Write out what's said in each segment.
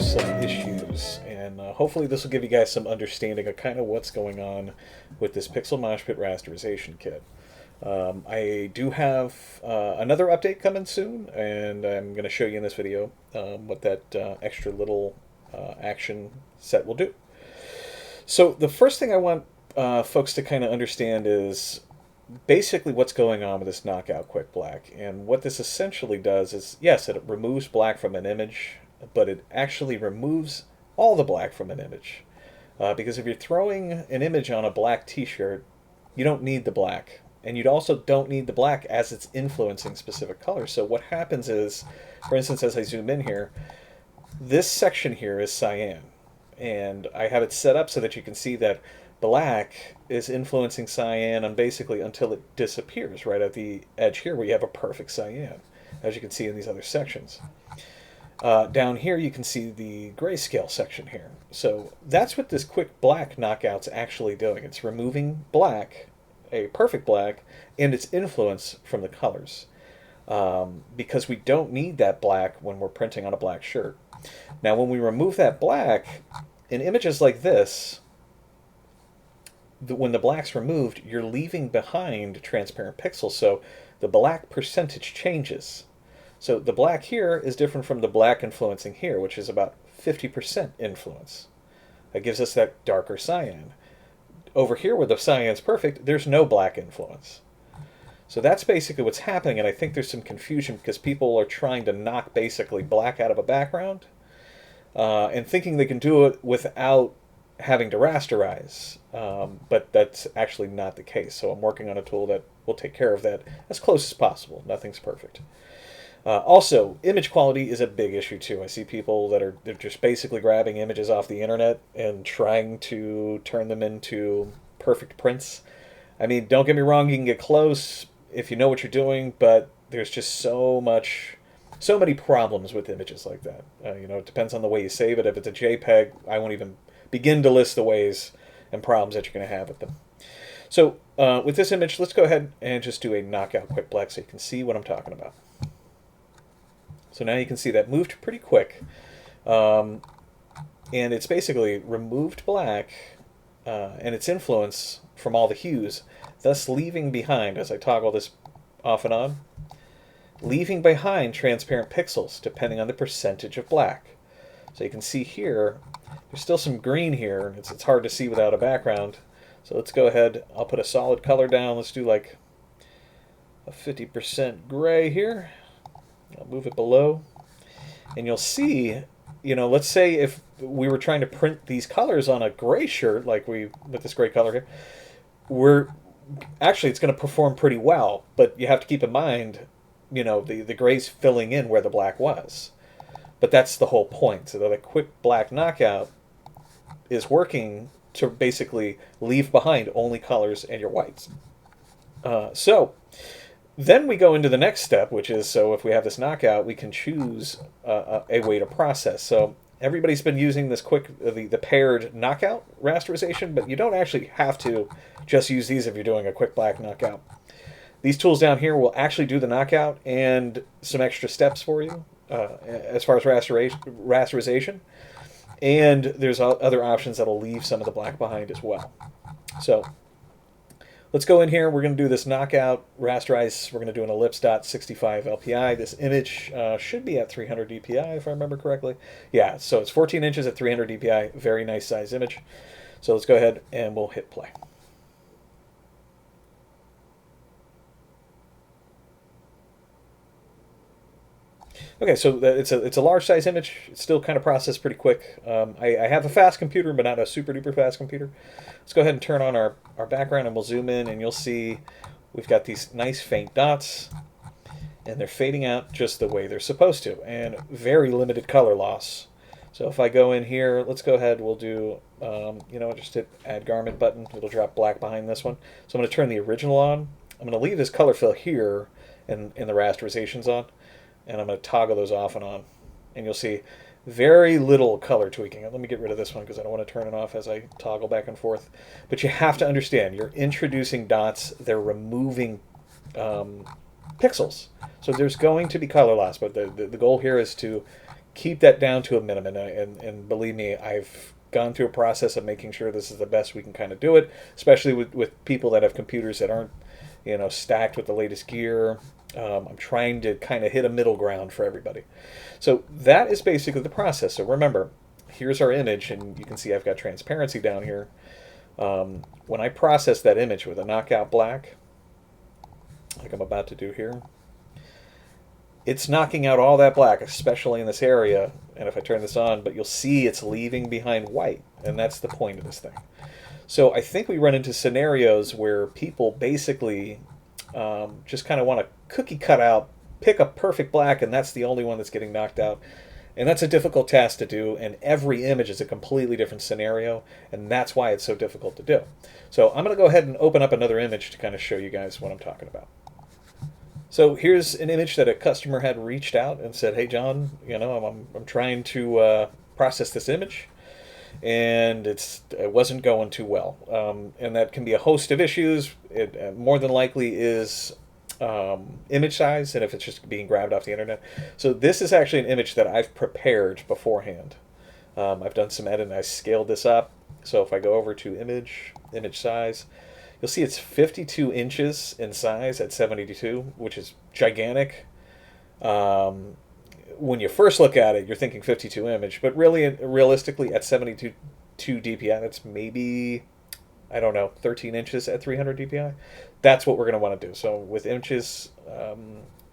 some issues, and hopefully this will give you guys some understanding of kind of what's going on with this Pixel Mosh Pit Rasterization kit. I do have another update coming soon, and I'm going to show you in this video what that extra little action set will do. So the first thing I want folks to kind of understand is basically what's going on with this knockout quick black. And what this essentially does is, yes, it removes black from an image, but it actually removes all the black from an image. Because if you're throwing an image on a black t-shirt, you don't need the black. And you also don't need the black as it's influencing specific colors. So what happens is, for instance, as I zoom in here, this section here is cyan. And I have it set up so that you can see that black is influencing cyan and basically until it disappears right at the edge here where you have a perfect cyan, as you can see in these other sections. Down here you can see the grayscale section here. So that's what this quick black knockout's actually doing. It's removing black, a perfect black, and its influence from the colors. Because we don't need that black when we're printing on a black shirt. Now when we remove that black, in images like this, when the black's removed, you're leaving behind transparent pixels, so the black percentage changes. So the black here is different from the black influencing here, which is about 50% influence. That gives us that darker cyan. Over here where the cyan's perfect, there's no black influence. So that's basically what's happening, and I think there's some confusion because people are trying to knock basically black out of a background and thinking they can do it without having to rasterize, but that's actually not the case. So I'm working on a tool that will take care of that as close as possible. Nothing's perfect. Also, image quality is a big issue too. I see people that they're just basically grabbing images off the internet and trying to turn them into perfect prints. I mean, don't get me wrong, you can get close if you know what you're doing, but there's just so many problems with images like that. It depends on the way you save it. If it's a JPEG, I won't even begin to list the ways and problems that you're going to have with them. So with this image, let's go ahead and just do a knockout quick black so you can see what I'm talking about. So now you can see that moved pretty quick. And it's basically removed black and its influence from all the hues, thus leaving behind, as I toggle this off and on, leaving behind transparent pixels depending on the percentage of black. So you can see here, there's still some green here. It's hard to see without a background. So let's go ahead. I'll put a solid color down. Let's do like a 50% gray here. I'll move it below. And you'll see, let's say if we were trying to print these colors on a gray shirt, like with this gray color here, actually it's going to perform pretty well. But you have to keep in mind, the gray's filling in where the black was. But that's the whole point. So the quick black knockout is working to basically leave behind only colors and your whites. So then we go into the next step, which is, so if we have this knockout, we can choose a way to process. So everybody's been using this the paired knockout rasterization, but you don't actually have to just use these if you're doing a quick black knockout. These tools down here will actually do the knockout and some extra steps for you as far as rasterization. And there's other options that'll leave some of the black behind as well. So let's go in here. We're going to do this knockout rasterize. We're going to do an ellipse.65 LPI. This image should be at 300 dpi if I remember correctly. Yeah, so it's 14 inches at 300 dpi. Very nice size image. So let's go ahead and we'll hit play. Okay, so it's a large size image. It's still kind of processed pretty quick. I have a fast computer, but not a super duper fast computer. Let's go ahead and turn on our background and we'll zoom in and you'll see we've got these nice faint dots and they're fading out just the way they're supposed to and very limited color loss. So if I go in here, let's go ahead, we'll do, just hit add garment button. It'll drop black behind this one. So I'm going to turn the original on. I'm going to leave this color fill here and the rasterization's on. And I'm going to toggle those off and on. And you'll see very little color tweaking. Let me get rid of this one because I don't want to turn it off as I toggle back and forth. But you have to understand, you're introducing dots. They're removing pixels. So there's going to be color loss. But the goal here is to keep that down to a minimum. And believe me, I've gone through a process of making sure this is the best we can kind of do it, especially with people that have computers that aren't, stacked with the latest gear. I'm trying to kind of hit a middle ground for everybody. So that is basically the process. So remember, here's our image, and you can see I've got transparency down here. When I process that image with a knockout black, like I'm about to do here, it's knocking out all that black, especially in this area. And if I turn this on, but you'll see it's leaving behind white, and that's the point of this thing. So I think we run into scenarios where people basically just kind of want to cookie cut out, pick a perfect black, and that's the only one that's getting knocked out. And that's a difficult task to do, and every image is a completely different scenario, and that's why it's so difficult to do. So I'm going to go ahead and open up another image to kind of show you guys what I'm talking about. So here's an image that a customer had reached out and said, hey, John, I'm trying to process this image, and it wasn't going too well. And that can be a host of issues. It more than likely is image size, and if it's just being grabbed off the internet. So this is actually an image that I've prepared beforehand. I've done some editing. I scaled this up. So if I go over to image size, you'll see it's 52 inches in size at 72, which is gigantic. When you first look at it, you're thinking 52 image, but realistically at 72 DPI, that's maybe, I don't know, 13 inches at 300 DPI. That's what we're going to want to do. So with inches,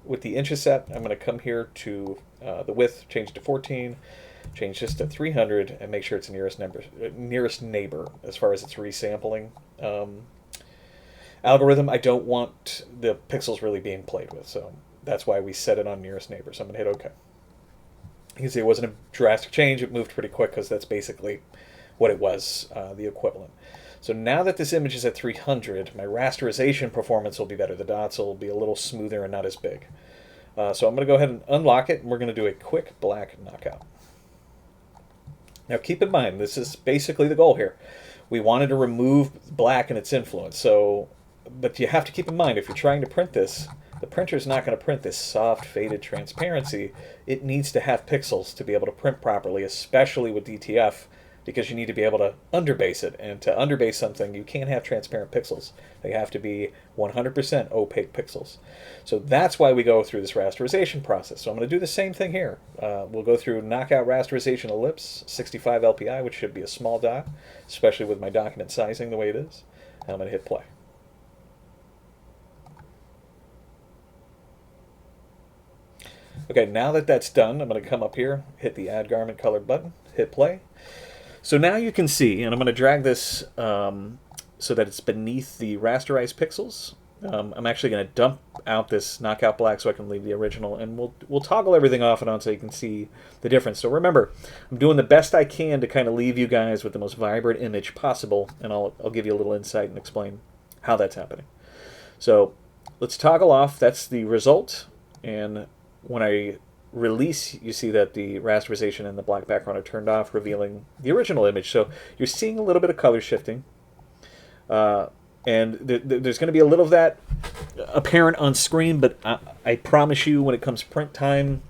with the inches set, I'm going to come here to the width, change it to 14, change this to 300, and make sure it's nearest neighbor as far as its resampling. Algorithm, I don't want the pixels really being played with, so that's why we set it on nearest neighbor. So I'm going to hit OK. You can see it wasn't a drastic change. It moved pretty quick because that's basically what it was, the equivalent. So now that this image is at 300, my rasterization performance will be better. The dots will be a little smoother and not as big. So I'm going to go ahead and unlock it, and we're going to do a quick black knockout. Now keep in mind, this is basically the goal here. We wanted to remove black and its influence. But you have to keep in mind, if you're trying to print this, the printer's not going to print this soft, faded transparency. It needs to have pixels to be able to print properly, especially with DTF, because you need to be able to underbase it. And to underbase something, you can't have transparent pixels. They have to be 100% opaque pixels. So that's why we go through this rasterization process. So I'm going to do the same thing here. We'll go through knockout rasterization ellipse, 65 LPI, which should be a small dot, especially with my document sizing the way it is. And I'm going to hit play. Okay, now that that's done, I'm going to come up here, hit the Add Garment Color button, hit play. So now you can see, and I'm going to drag this so that it's beneath the rasterized pixels. I'm actually going to dump out this knockout black so I can leave the original, and we'll toggle everything off and on so you can see the difference. So remember, I'm doing the best I can to kind of leave you guys with the most vibrant image possible, and I'll give you a little insight and explain how that's happening. So let's toggle off. That's the result, and when I release, you see that the rasterization and the black background are turned off, revealing the original image. So you're seeing a little bit of color shifting. And there's going to be a little of that apparent on screen, but I promise you when it comes print time,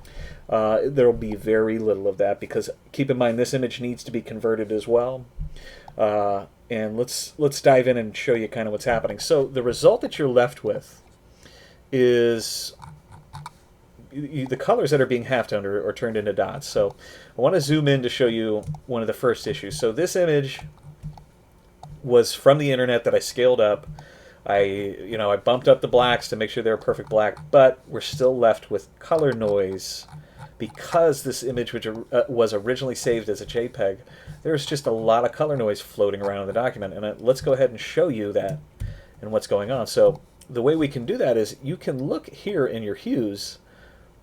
there will be very little of that, because keep in mind this image needs to be converted as well. And let's dive in and show you kind of what's happening. So the result that you're left with is the colors that are being half-toned or turned into dots. So I want to zoom in to show you one of the first issues. So this image was from the internet that I scaled up. I bumped up the blacks to make sure they're perfect black, but we're still left with color noise because this image, which was originally saved as a JPEG. There's just a lot of color noise floating around in the document, and let's go ahead and show you that and what's going on. So the way we can do that is you can look here in your hues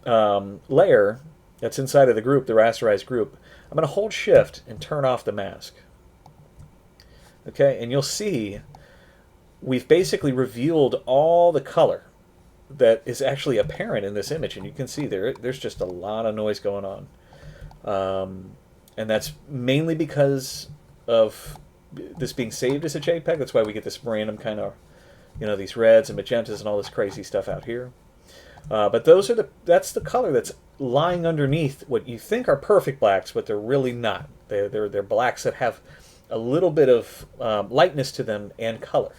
layer that's inside of the group, the rasterized group. I'm going to hold shift and turn off the mask. Okay, and you'll see we've basically revealed all the color that is actually apparent in this image, and you can see there's just a lot of noise going on. And that's mainly because of this being saved as a JPEG. That's why we get this random kind of, these reds and magentas and all this crazy stuff out here. But that's the color that's lying underneath what you think are perfect blacks, but they're really not. They're blacks that have a little bit of lightness to them and color.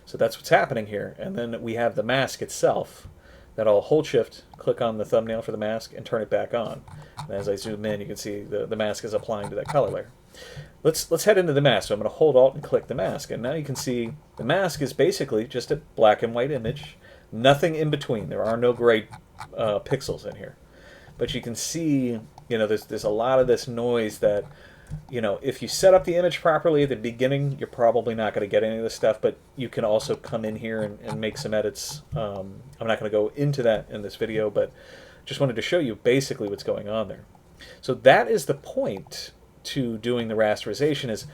So that's what's happening here. And then we have the mask itself that I'll hold shift, click on the thumbnail for the mask, and turn it back on. And as I zoom in, you can see the mask is applying to that color layer. Let's head into the mask. So I'm going to hold Alt and click the mask. And now you can see the mask is basically just a black and white image. Nothing in between. There are no gray pixels in here. But you can see, there's a lot of this noise that, if you set up the image properly at the beginning, you're probably not going to get any of this stuff, but you can also come in here and make some edits. I'm not going to go into that in this video, but just wanted to show you basically what's going on there. So that is the point to doing the rasterization, is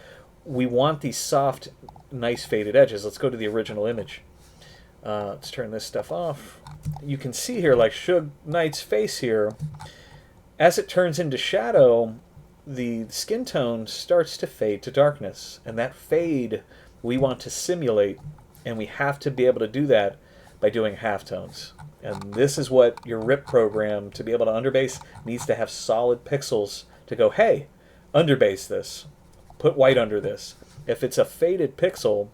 we want these soft, nice faded edges. Let's go to the original image. Let's turn this stuff off. You can see here, like Suge Knight's face here, as it turns into shadow, the skin tone starts to fade to darkness. And that fade we want to simulate, and we have to be able to do that by doing halftones. And this is what your RIP program, to be able to underbase, needs to have solid pixels to go, hey, underbase this, put white under this. If it's a faded pixel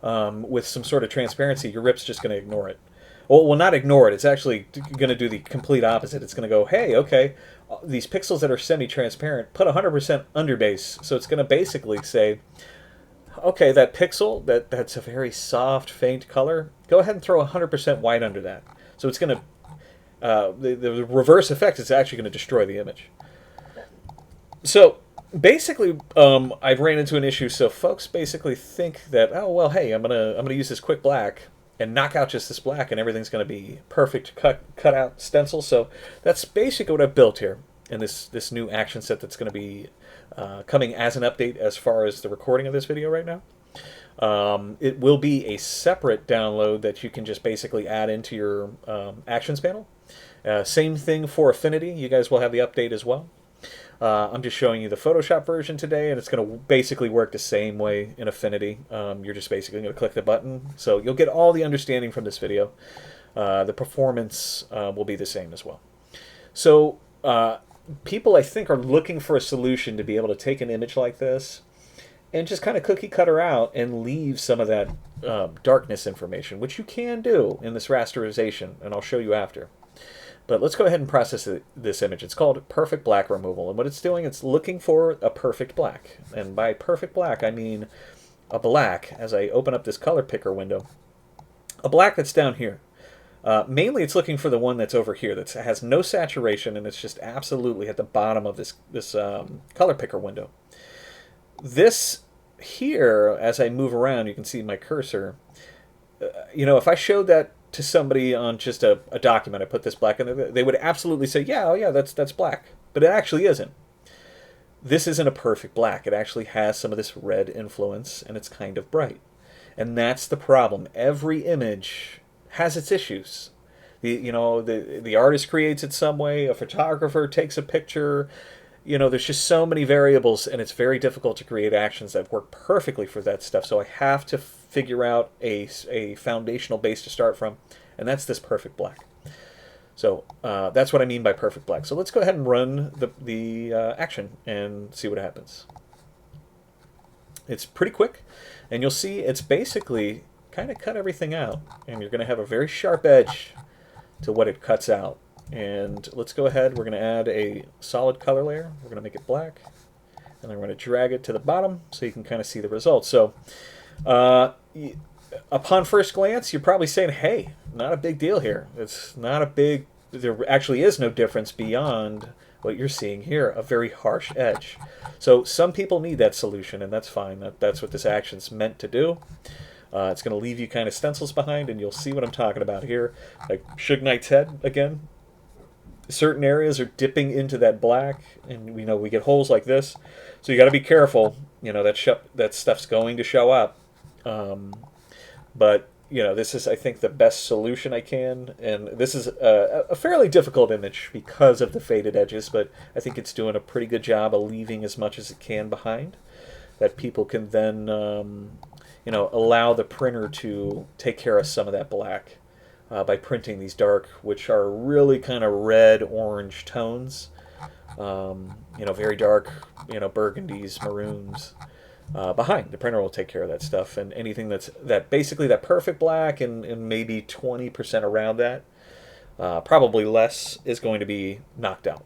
with some sort of transparency, your RIP's just going to ignore it. Well, not ignore it. It's actually going to do the complete opposite. It's going to go, hey, okay, these pixels that are semi-transparent, put 100% underbase. So it's going to basically say, okay, that pixel, that's a very soft, faint color, go ahead and throw 100% white under that. So it's going to, the reverse effect is actually going to destroy the image. So basically, I've ran into an issue. So folks basically think that, oh well, hey, I'm gonna use this quick black and knock out just this black, and everything's gonna be perfect cut out stencil. So that's basically what I've built here in this new action set that's going to be coming as an update as far as the recording of this video right now. It will be a separate download that you can just basically add into your actions panel. Same thing for Affinity. You guys will have the update as well. I'm just showing you the Photoshop version today, and it's going to basically work the same way in Affinity. You're just basically going to click the button. So you'll get all the understanding from this video. The performance will be the same as well. So people, I think, are looking for a solution to be able to take an image like this and just kind of cookie cutter out and leave some of that darkness information, which you can do in this rasterization, and I'll show you after. But let's go ahead and process this image. It's called perfect black removal. And what it's doing, it's looking for a perfect black. And by perfect black, I mean a black, as I open up this color picker window, a black that's down here. Mainly it's looking for the one that's over here that has no saturation, and it's just absolutely at the bottom of this color picker window. This here, as I move around, you can see my cursor. If I showed that to somebody on just a document, I put this black in there, they would absolutely say, yeah, oh yeah, that's black. But it actually isn't. This isn't a perfect black. It actually has some of this red influence, and it's kind of bright. And that's the problem. Every image has its issues. The artist creates it some way, a photographer takes a picture. There's just so many variables, and it's very difficult to create actions that work perfectly for that stuff. So I have to figure out a foundational base to start from, and that's this perfect black. So that's what I mean by perfect black. So let's go ahead and run the action and see what happens. It's pretty quick, and you'll see it's basically kind of cut everything out, and you're going to have a very sharp edge to what it cuts out. And let's go ahead, we're going to add a solid color layer. We're going to make it black, and then we're going to drag it to the bottom so you can kind of see the results. So upon first glance, you're probably saying, hey, not a big deal here. It's not a big, there actually is no difference beyond what you're seeing here, a very harsh edge. So some people need that solution, and that's fine. That's what this action's meant to do. It's going to leave you kind of stencils behind, and you'll see what I'm talking about here. Like Suge Knight's head, again. Certain areas are dipping into that black, and we get holes like this. So you got to be careful. That stuff's going to show up. But this is, I think, the best solution I can. And this is a fairly difficult image because of the faded edges, but I think it's doing a pretty good job of leaving as much as it can behind, that people can then allow the printer to take care of some of that black by printing these dark, which are really kind of red-orange tones. Very dark, burgundies, maroons. Behind the printer will take care of that stuff, and anything that basically that perfect black and maybe 20% around that, probably less, is going to be knocked out.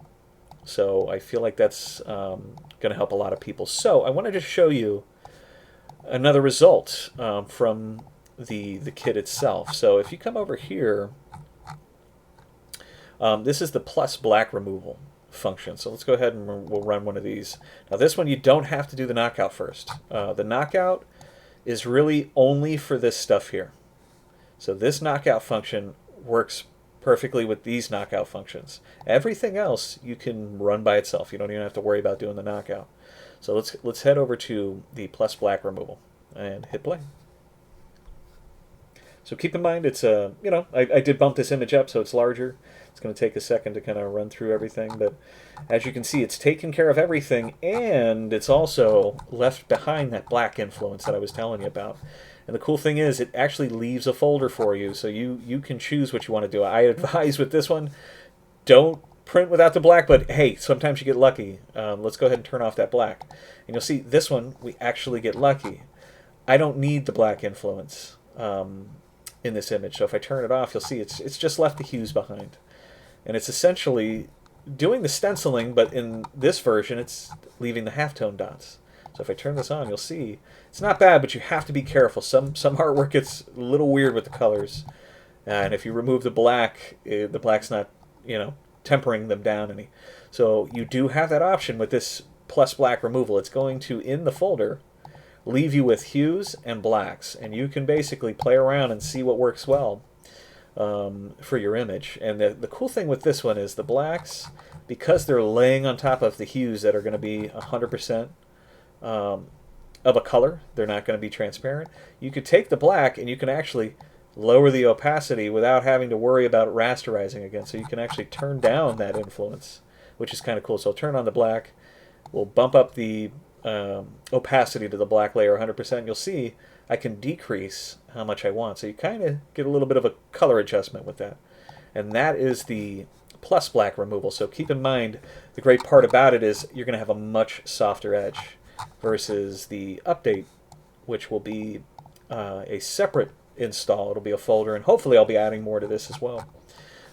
So I feel like that's going to help a lot of people. So I wanted to show you another result from the kit itself. So if you come over here, this is the plus black removal function. So let's go ahead and we'll run one of these. Now this one you don't have to do the knockout first. The knockout is really only for this stuff here. So this knockout function works perfectly with these knockout functions. Everything else you can run by itself. You don't even have to worry about doing the knockout. So let's head over to the plus black removal and hit play. So keep in mind it's I did bump this image up so it's larger. It's going to take a second to kind of run through everything, but as you can see, it's taken care of everything, and it's also left behind that black influence that I was telling you about. And the cool thing is it actually leaves a folder for you, so you can choose what you want to do. I advise with this one, don't print without the black, but hey, sometimes you get lucky. Let's go ahead and turn off that black. And you'll see this one, we actually get lucky. I don't need the black influence in this image, so if I turn it off, you'll see it's just left the hues behind. And it's essentially doing the stenciling, but in this version, it's leaving the halftone dots. So if I turn this on, you'll see it's not bad, but you have to be careful. Some artwork gets a little weird with the colors, and if you remove the black's not tempering them down any. So you do have that option with this plus black removal. It's going to, in the folder, leave you with hues and blacks, and you can basically play around and see what works well for your image. And the cool thing with this one is the blacks, because they're laying on top of the hues that are going to be 100% of a color, they're not going to be transparent. You could take the black and you can actually lower the opacity without having to worry about rasterizing again. So you can actually turn down that influence, which is kind of cool. So I'll turn on the black. We'll bump up the opacity to the black layer 100%. You'll see I can decrease how much I want. So you kind of get a little bit of a color adjustment with that. And that is the plus black removal. So keep in mind, the great part about it is you're going to have a much softer edge versus the update, which will be a separate install. It'll be a folder, and hopefully I'll be adding more to this as well.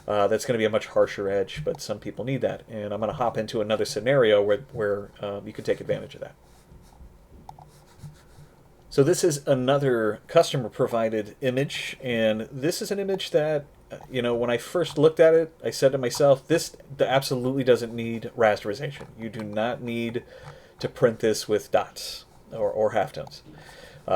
That's going to be a much harsher edge, but some people need that. And I'm going to hop into another scenario where you can take advantage of that. So this is another customer-provided image, and this is an image that, when I first looked at it, I said to myself, this absolutely doesn't need rasterization. You do not need to print this with dots or halftones.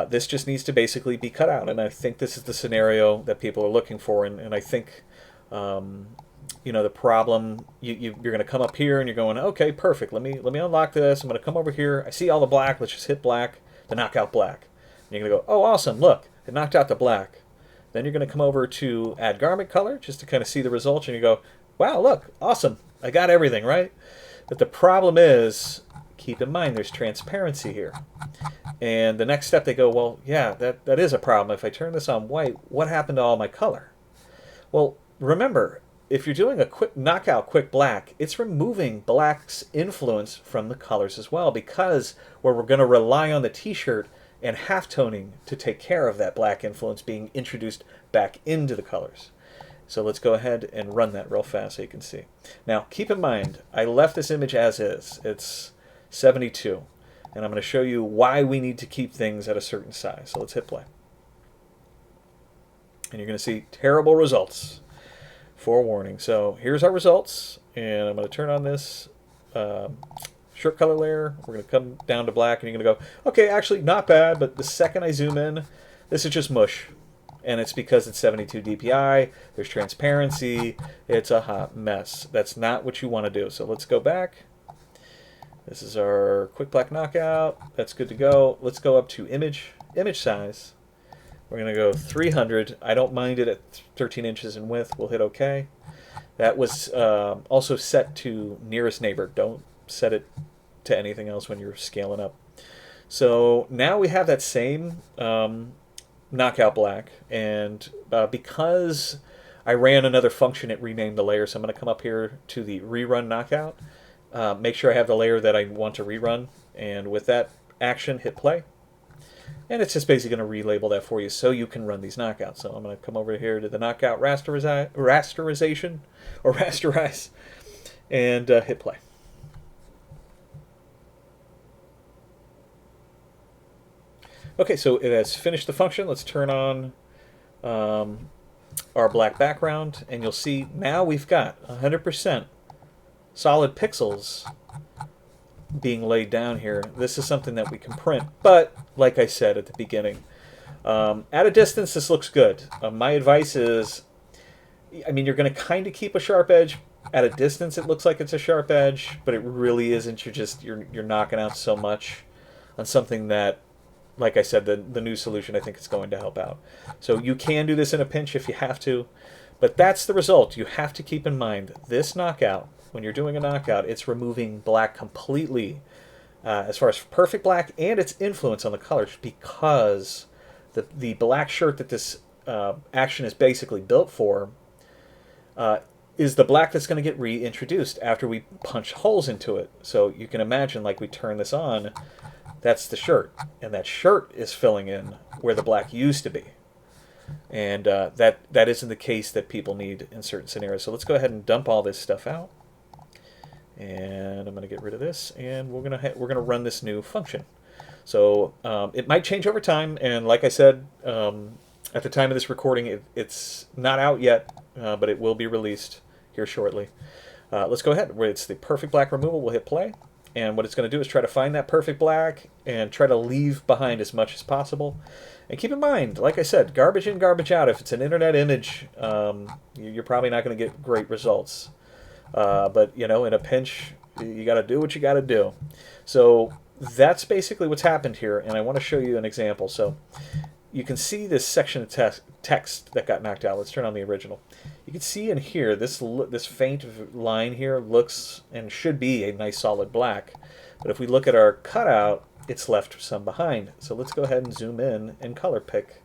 This just needs to basically be cut out, and I think this is the scenario that people are looking for, and I think the problem, you're going to come up here and you're going, okay, perfect, let me unlock this. I'm going to come over here. I see all the black. Let's just hit black to knock out black. And you're going to go, oh, awesome, look, it knocked out the black. Then you're going to come over to add garment color just to kind of see the results, and you go, wow, look, awesome, I got everything, right? But the problem is, keep in mind, there's transparency here. And the next step, they go, well, yeah, that is a problem. If I turn this on white, what happened to all my color? Well, remember, if you're doing a quick knockout, quick black, it's removing black's influence from the colors as well, because we're going to rely on the t-shirt and halftoning to take care of that black influence being introduced back into the colors. So let's go ahead and run that real fast so you can see. Now, keep in mind, I left this image as is. It's 72. And I'm going to show you why we need to keep things at a certain size. So let's hit play. And you're going to see terrible results. Forewarning. So here's our results. And I'm going to turn on this shirt color layer. We're going to come down to black, and you're going to go, okay, actually not bad, but the second I zoom in, this is just mush. And it's because it's 72 DPI, there's transparency, it's a hot mess. That's not what you want to do. So let's go back. This is our quick black knockout. That's good to go. Let's go up to image size. We're going to go 300. I don't mind it at 13 inches in width. We'll hit OK. That was also set to nearest neighbor. Don't set it to anything else when you're scaling up. So now we have that same knockout black, and because I ran another function, it renamed the layer, so I'm going to come up here to the rerun knockout, make sure I have the layer that I want to rerun, and with that action, hit play. And it's just basically going to relabel that for you so you can run these knockouts. So I'm going to come over here to the knockout rasterization, or rasterize, and hit play. Okay, so it has finished the function. Let's turn on our black background, and you'll see now we've got 100% solid pixels being laid down here. This is something that we can print, but like I said at the beginning, at a distance this looks good. My advice is, I mean, you're going to kind of keep a sharp edge. At a distance it looks like it's a sharp edge, but it really isn't. You're knocking out so much on something that, like I said, the new solution I think is going to help out. So you can do this in a pinch if you have to, but that's the result. You have to keep in mind this knockout, when you're doing a knockout, it's removing black completely as far as perfect black and its influence on the colors, because the black shirt that this action is basically built for is the black that's going to get reintroduced after we punch holes into it. So you can imagine, like, we turn this on, that's the shirt, and that shirt is filling in where the black used to be. And that isn't the case that people need in certain scenarios. So let's go ahead and dump all this stuff out. And I'm going to get rid of this, and we're going to run this new function. So it might change over time, and like I said, at the time of this recording, it's not out yet, but it will be released here shortly. Let's go ahead. It's the perfect black removal. We'll hit play, and what it's going to do is try to find that perfect black and try to leave behind as much as possible. And keep in mind, like I said, garbage in, garbage out. If it's an internet image, you're probably not going to get great results. But, you know, in a pinch, you got to do what you got to do. So that's basically what's happened here, and I want to show you an example. So you can see this section of text that got knocked out. Let's turn on the original. You can see in here, this faint line here looks and should be a nice solid black. But if we look at our cutout, it's left some behind. So let's go ahead and zoom in and color pick.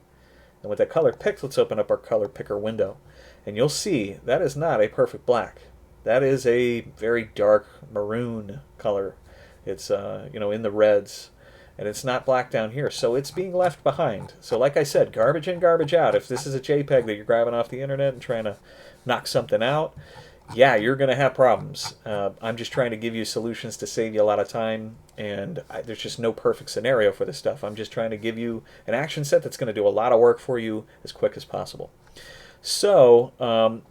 And with that color picked, let's open up our color picker window. And you'll see that is not a perfect black. That is a very dark maroon color. It's you know, in the reds, and it's not black down here, so it's being left behind. So like I said, garbage in, garbage out. If this is a JPEG that you're grabbing off the internet and trying to knock something out, yeah, you're going to have problems. I'm just trying to give you solutions to save you a lot of time, and there's just no perfect scenario for this stuff. I'm just trying to give you an action set that's going to do a lot of work for you as quick as possible. So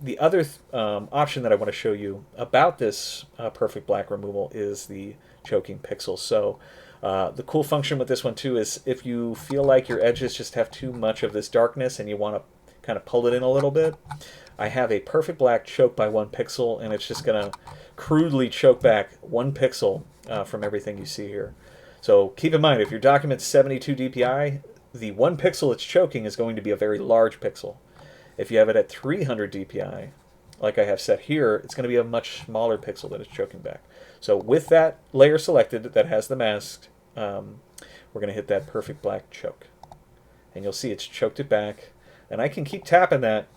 the other option that I want to show you about this perfect black removal is the choking pixels. So the cool function with this one too is if you feel like your edges just have too much of this darkness and you want to kind of pull it in a little bit, I have a perfect black choke by 1 pixel, and it's just going to crudely choke back 1 pixel from everything you see here. So keep in mind, if your document's 72 dpi, the 1 pixel it's choking is going to be a very large pixel. If you have it at 300 dpi, like I have set here, it's going to be a much smaller pixel that it's choking back. So with that layer selected that has the mask, we're going to hit that perfect black choke. And you'll see it's choked it back. And I can keep tapping that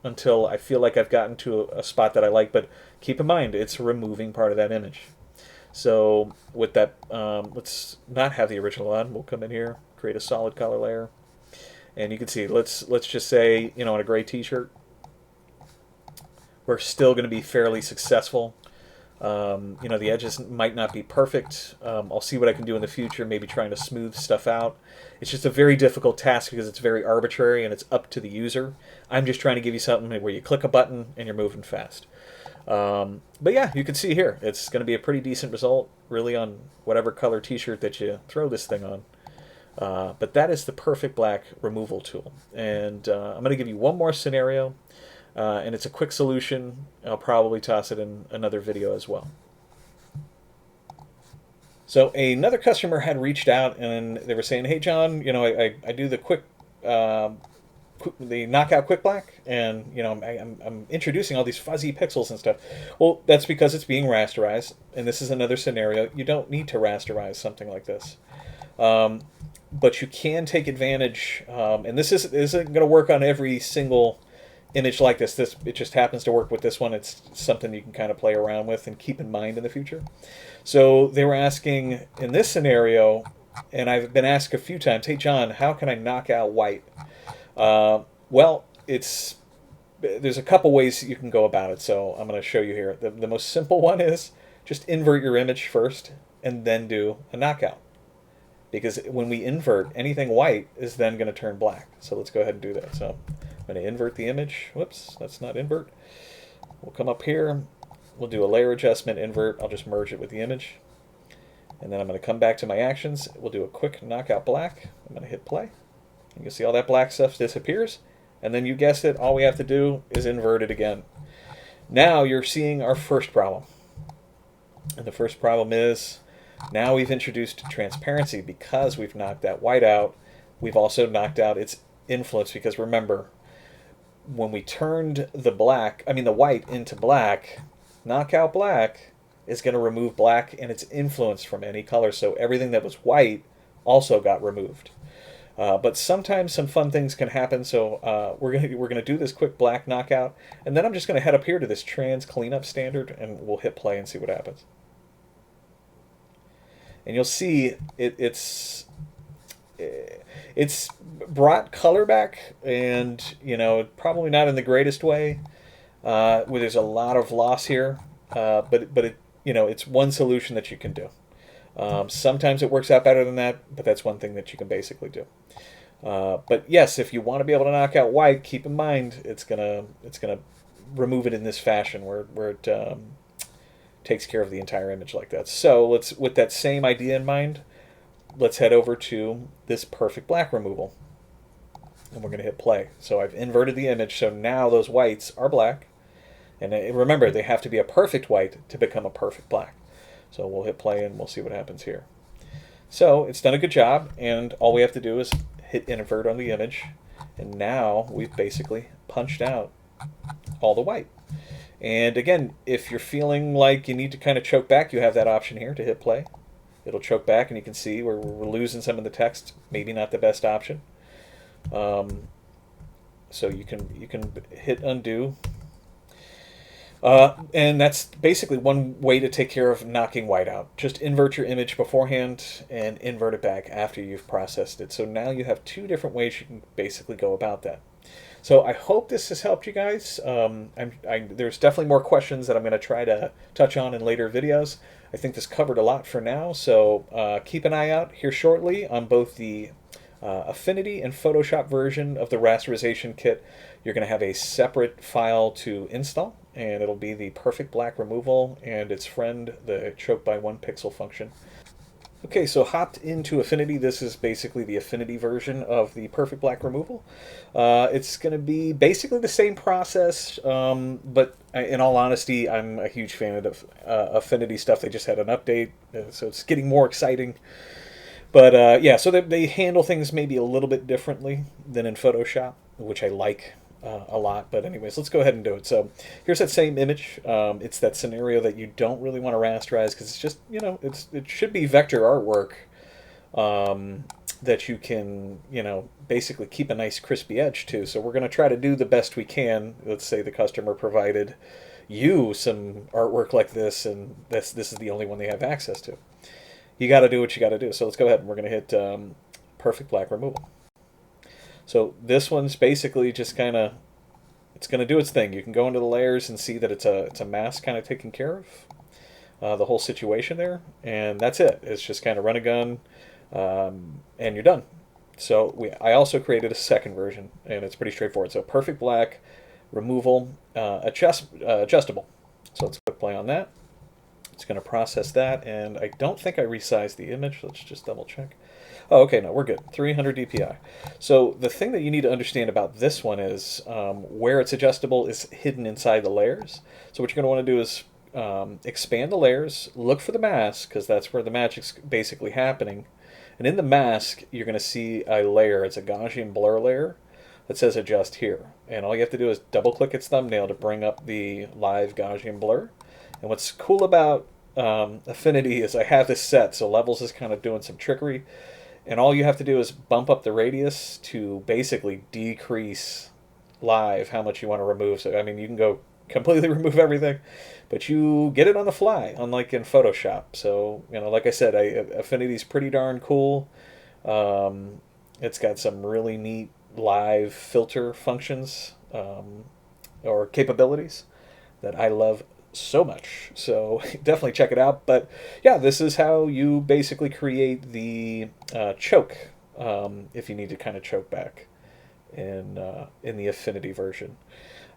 until I feel like I've gotten to a spot that I like, but keep in mind, it's removing part of that image. So with that, let's not have the original on. We'll come in here, create a solid color layer. And you can see, let's just say, you know, on a gray t-shirt, we're still going to be fairly successful. You know, the edges might not be perfect. I'll see what I can do in the future, maybe trying to smooth stuff out. It's just a very difficult task because it's very arbitrary and it's up to the user. I'm just trying to give you something where you click a button and you're moving fast. But yeah, you can see here, it's going to be a pretty decent result, really, on whatever color t-shirt that you throw this thing on. But that is the perfect black removal tool. And I'm going to give you one more scenario, and it's a quick solution. I'll probably toss it in another video as well. So another customer had reached out and they were saying, hey John, you know, I do the the knockout quick black, and you know, I'm introducing all these fuzzy pixels and stuff. Well, that's because it's being rasterized, and this is another scenario. You don't need to rasterize something like this. But you can take advantage, and this isn't going to work on every single image like this. It just happens to work with this one. It's something you can kind of play around with and keep in mind in the future. So they were asking in this scenario, and I've been asked a few times, hey John, how can I knock out white? Well, there's a couple ways you can go about it, so I'm going to show you here. The most simple one is just invert your image first and then do a knockout. Because when we invert, anything white is then going to turn black. So let's go ahead and do that. So I'm going to invert the image. Whoops, that's not invert. We'll come up here. We'll do a layer adjustment, invert. I'll just merge it with the image. And then I'm going to come back to my actions. We'll do a quick knockout black. I'm going to hit play. You can see all that black stuff disappears. And then you guessed it, all we have to do is invert it again. Now you're seeing our first problem. And the first problem is, now we've introduced transparency because we've knocked that white out. We've also knocked out its influence because remember, when we turned the white into black, knockout black is going to remove black and its influence from any color. So everything that was white also got removed. But sometimes some fun things can happen. So we're gonna do this quick black knockout, and then I'm just gonna head up here to this trans cleanup standard, and we'll hit play and see what happens. And you'll see it's brought color back, and probably not in the greatest way. Where there's a lot of loss here, but it's one solution that you can do. Sometimes it works out better than that, but that's one thing that you can basically do. But yes, if you want to be able to knock out white, keep in mind it's gonna remove it in this fashion where it takes care of the entire image like that. So with that same idea in mind, let's head over to this perfect black removal, and we're gonna hit play. So I've inverted the image, so now those whites are black, and remember they have to be a perfect white to become a perfect black. So we'll hit play and we'll see what happens here. So it's done a good job, and all we have to do is hit invert on the image, and now we've basically punched out all the white. And again, if you're feeling like you need to kind of choke back, you have that option here to hit play. It'll choke back, and you can see we're losing some of the text. Maybe not the best option. So you can hit undo. And that's basically one way to take care of knocking white out. Just invert your image beforehand and invert it back after you've processed it. So now you have two different ways you can basically go about that. So I hope this has helped you guys. There's definitely more questions that I'm going to try to touch on in later videos. I think this covered a lot for now, so keep an eye out here shortly on both the Affinity and Photoshop version of the Rasterization kit. You're going to have a separate file to install, and it'll be the perfect black removal and its friend, the choke by 1 pixel function. Okay, so hopped into Affinity. This is basically the Affinity version of the perfect black removal. It's going to be basically the same process, but in all honesty, I'm a huge fan of Affinity stuff. They just had an update, so it's getting more exciting. But yeah, so they handle things maybe a little bit differently than in Photoshop, which I like a lot. But anyways, let's go ahead and do it. So here's that same image. It's that scenario that you don't really want to rasterize because it's just, it should be vector artwork that you can, basically keep a nice crispy edge to. So we're going to try to do the best we can. Let's say the customer provided you some artwork like this, and this is the only one they have access to. You got to do what you got to do. So let's go ahead and we're going to hit perfect black removal. So this one's basically just kind of, it's going to do its thing. You can go into the layers and see that it's a mask kind of taking care of the whole situation there. And that's it. It's just kind of run a gun and you're done. So I also created a second version, and it's pretty straightforward. So perfect black removal, adjustable. So let's click play on that. It's going to process that, and I don't think I resized the image. Let's just double check. Oh, okay, no, we're good. 300 dpi. So the thing that you need to understand about this one is where it's adjustable is hidden inside the layers. So what you're going to want to do is expand the layers, look for the mask, because that's where the magic's basically happening. And in the mask, you're going to see a layer. It's a Gaussian blur layer that says adjust here. And all you have to do is double-click its thumbnail to bring up the live Gaussian blur. And what's cool about Affinity is I have this set, so Levels is kind of doing some trickery. And all you have to do is bump up the radius to basically decrease live how much you want to remove. So I mean, you can go completely remove everything, but you get it on the fly, unlike in Photoshop. So like I said, Affinity's pretty darn cool. It's got some really neat live filter functions, or capabilities that I love so much. So definitely check it out. But yeah, this is how you basically create the choke, if you need to kind of choke back in the Affinity version.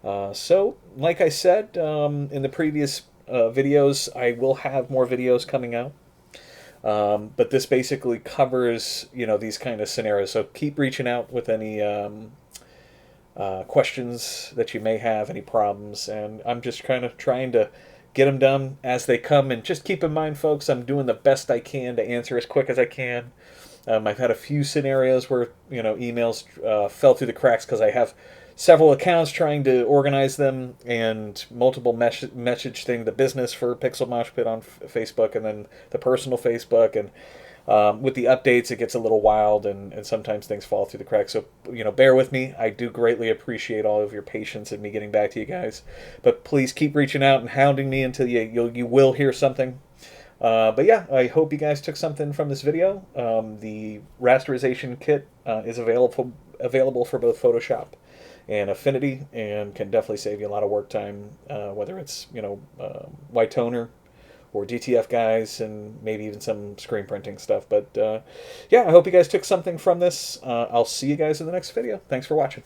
So, like I said in the previous videos, I will have more videos coming out. But this basically covers, these kind of scenarios. So keep reaching out with any questions that you may have, any problems, and I'm just kind of trying to get them done as they come. And just keep in mind, folks, I'm doing the best I can to answer as quick as I can. I've had a few scenarios where emails fell through the cracks because I have several accounts trying to organize them, and multiple message thing, the business for Pixel Mosh Pit on Facebook, and then the personal Facebook, and with the updates it gets a little wild, and sometimes things fall through the cracks. So bear with me. I do greatly appreciate all of your patience in me getting back to you guys, but please keep reaching out and hounding me until you will hear something. But yeah, I hope you guys took something from this video. The rasterization kit is available for both Photoshop and Affinity, and can definitely save you a lot of work time, whether it's white toner or DTF guys, and maybe even some screen printing stuff. But yeah, I hope you guys took something from this. I'll see you guys in the next video. Thanks for watching.